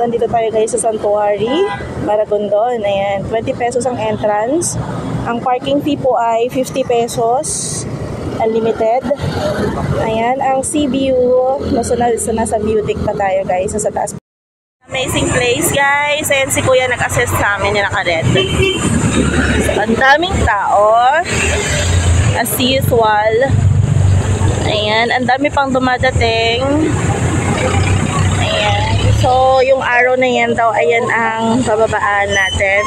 nandito tayo guys sa Santuari, Maragondon. Ayan, 20 pesos ang entrance. Ang parking fee po ay 50 pesos. Unlimited. Ayan, ang sea view. Nasa view deck pa tayo guys, sa taas. Amazing place guys. Ayan si Kuya nag-assist sa amin, yung naka-red. So, ang daming tao. As usual. Ayan, ang dami pang dumadating. Ayan. So, yung araw na yan daw, ayan ang bababaan natin.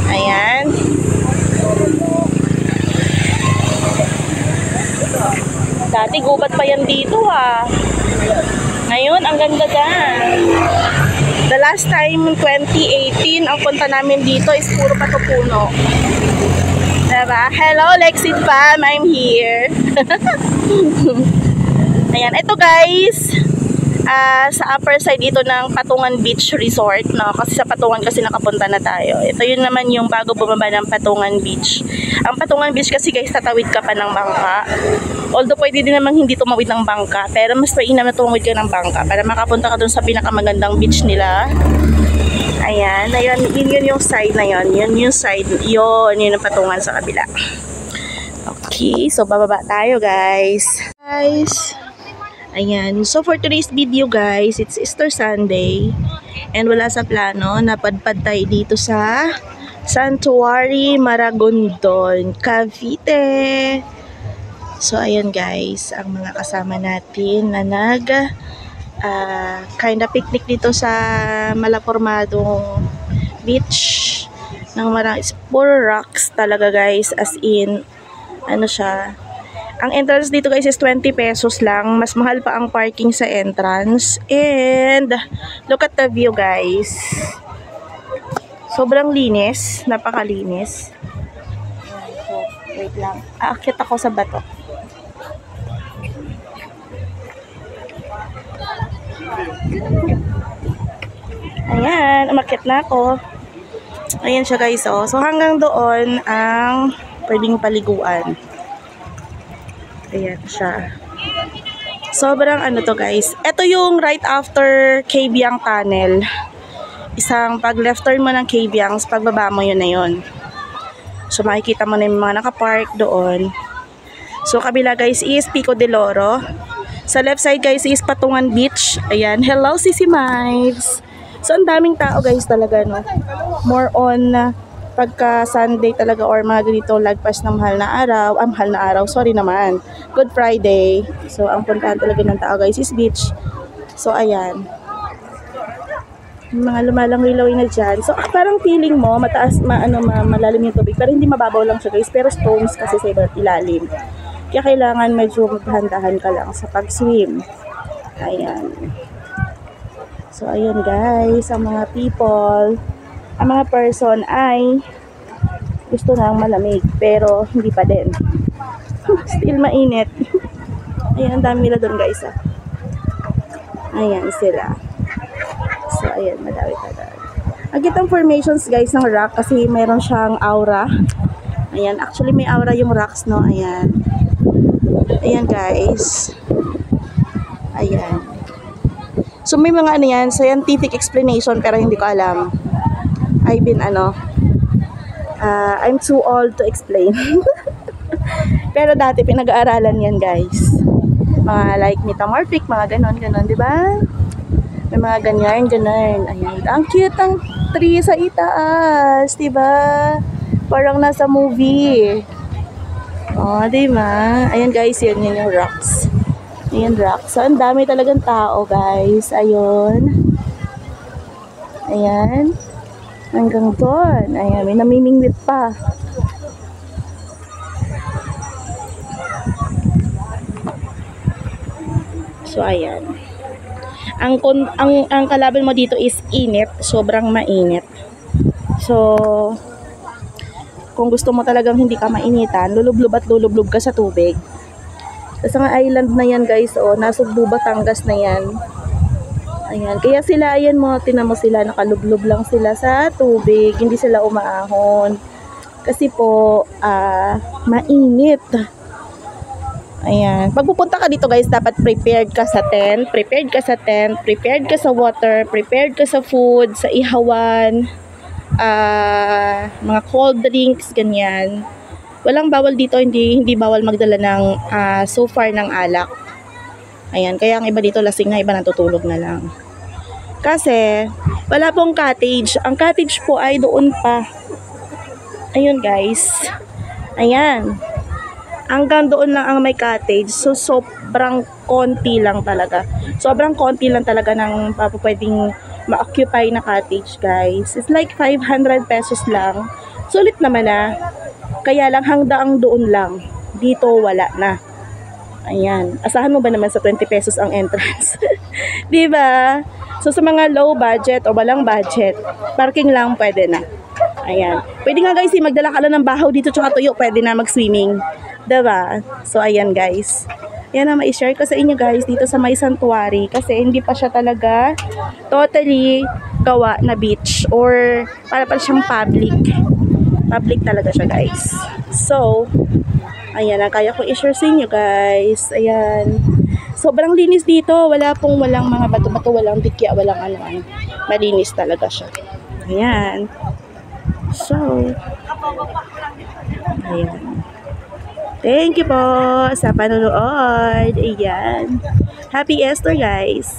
Ayan. Dati gubat pa yan dito Ngayon, ang ganda dyan. The last time, 2018, ang punta namin dito is puro patupuno. Diba? Hello, Lexit Fam, I'm here. Ayan, ito guys, sa upper side ito ng Patungan Beach Resort, no? Kasi sa Patungan kasi nakapunta na tayo. Ito yun naman yung bago bumaba ng Patungan Beach. Ang Patungan Beach kasi guys, tatawid ka pa ng bangka. Although pwede din naman hindi tumawid ng bangka, pero mas mainam na tumawid ka ng bangka para makapunta ka dun sa pinakamagandang beach nila. Ayan, ayan, yun yung side na yun. Yun yung side, yun yung Patungan sa kabila. Okay, so bababa tayo guys. Ayan, so for today's video guys, it's Easter Sunday. And wala sa plano, napadpad tayo dito sa Santuari, Maragondon, Cavite. So ayan guys, ang mga kasama natin na kinda picnic dito sa malapormadong beach ng puro rocks talaga guys, as in ano siya. Ang entrance dito guys is 20 pesos lang, mas mahal pa ang parking sa entrance. And look at the view guys, sobrang linis, napakalinis. So, wait lang, aakyat ako sa bato. Ayan, umakyat na ako. Ayan siya guys, oh. So hanggang doon ang pwedeng paliguan. Ayan siya. Sobrang ano to guys. Ito yung right after Kabyang Tunnel. Isang pag left turn mo ng Kabyangs, pagbaba mo yun na yun. So makikita mo na yung mga nakapark doon. So kabila guys is Pico de Loro. Sa left side guys is Patungan Beach. Ayan, hello Sisi Mives. So ang daming tao guys talaga, no. More on pagka Sunday talaga or mga ganito lagpas ng mahal na araw, sorry naman, Good Friday. So ang puntahan talaga ng tao guys is beach. So ayan, mga lumalangoy-langoy na dyan. So parang feeling mo mataas, malalim yung tubig, pero hindi mababaw lang siya guys, pero stones kasi sa ilalim. Kaya kailangan medyo magdahan-dahan ka lang sa pag-swim. Ayan. So, ayun guys, ang mga people, ang mga person ay gusto nang malamig, pero hindi pa din. Still mainit. Ayan, ang dami nila doon guys. Ayan sila. So, ayan, madami pa doon. Agitang formations guys ng rock kasi mayroon siyang aura. Ayan, actually may aura yung rocks, no? Ayan. Ayan guys. Ayan. So may mga ano yan, scientific explanation pero hindi ko alam. I'm too old to explain. Pero dati pinag-aaralan yan guys. Mga like metamorphic, mga ganon, di ba? May mga ganyan. Ayan. Ang cute ang tree sa itaas, di ba? Parang nasa movie. Oh, di ba? Ayan guys, yun yung rocks. Ayan, rocks. So, ang dami talagang tao, guys. Ayun. Ayan. Hanggang doon. Ayan, may namimingwit pa. So, ayan. Ang kalaban mo dito is init. Sobrang mainit. So, kung gusto mo talagang hindi ka mainitan, lulublob ka sa tubig. Sa nga island na yan guys, oh, nasa Batangas na yan. Ayan, kaya sila, ayan mo, tinan mo sila, nakalublob lang sila sa tubig, hindi sila umaahon. Kasi po, mainit. Ayan. Pag pupunta ka dito guys, dapat prepared ka sa tent, prepared ka sa tent, prepared ka sa water, prepared ka sa food, sa ihawan, mga cold drinks, ganyan. Walang bawal dito, hindi bawal magdala ng so far ng alak. Ayan, kaya ang iba dito lasing na, iba natutulog na lang. Kasi, wala pong cottage. Ang cottage po ay doon pa. Ayun guys. Ayan. Hanggang doon lang ang may cottage. So, sobrang konti lang talaga. Sobrang konti lang talaga ng pwedeng ma-occupy na cottage, guys. It's like 500 pesos lang. Sulit naman na. Kaya lang hanggang doon lang. Dito, wala na. Ayan. Asahan mo ba naman sa 20 pesos ang entrance? Diba? So, sa mga low budget o walang budget, parking lang pwede na. Ayan. Pwede nga guys, magdala ka lang ng bahaw dito tsaka tuyo, pwede na mag-swimming. Diba? So, ayan guys. Yan na ma-share ko sa inyo guys dito sa may sanctuary kasi hindi pa siya talaga totally gawa na beach or para siyang public. Public talaga siya guys. So, ayan na, kaya ko i-share sa inyo guys. Ayan. Sobrang linis dito. Walang mga bato-bato, walang dikya, walang ano. Malinis talaga siya. Ayan. So, ayan. Thank you po sa panonood. Ayan. Happy Easter guys.